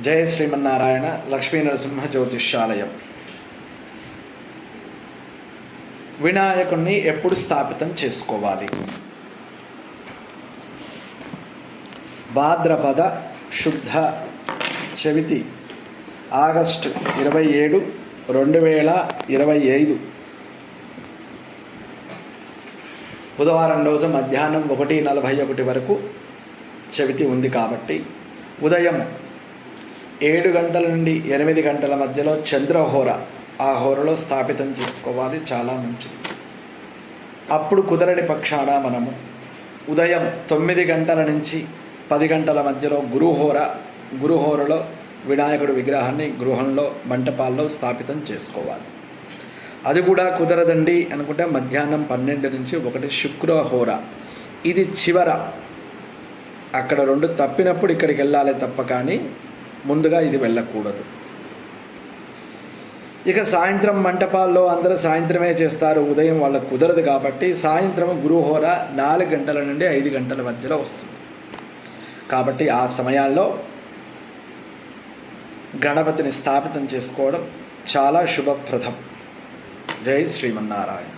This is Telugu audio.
జయ శ్రీమన్నారాయణ. లక్ష్మీ నరసింహ జ్యోతిష్యాలయం. వినాయకుణ్ణి ఎప్పుడు స్థాపితం చేసుకోవాలి? భాద్రపద శుద్ధ చవితి ఆగస్టు 27, 2025 బుధవారం రోజు మధ్యాహ్నం 1:41 వరకు చవితి ఉంది. కాబట్టి ఉదయం 7 గంటల నుండి 8 గంటల మధ్యలో చంద్రహోర, ఆ హోరలో స్థాపితం చేసుకోవాలి. చాలా మంచిది. అప్పుడు కుదరని పక్షాన మనము ఉదయం 9 గంటల నుంచి 10 గంటల మధ్యలో గురుహోరలో వినాయకుడి విగ్రహాన్ని గృహంలో మంటపాల్లో స్థాపితం చేసుకోవాలి. అది కూడా కుదరదండి అనుకుంటే మధ్యాహ్నం 12 నుంచి 1 శుక్రహోర, ఇది చివర. అక్కడ 2 తప్పినప్పుడు ఇక్కడికి వెళ్ళాలి తప్ప, కానీ ముందుగా ఇది వెళ్ళకూడదు. ఇక సాయంత్రం మంటపాల్లో అందరూ సాయంత్రమే చేస్తారు, ఉదయం వాళ్ళకు కుదరదు. కాబట్టి సాయంత్రం గురుహోర 4 గంటల నుండి 5 గంటల మధ్యలో వస్తుంది. కాబట్టి ఆ సమయాల్లో గణపతిని స్థాపితం చేసుకోవడం చాలా శుభప్రదం. జై శ్రీమన్నారాయణ.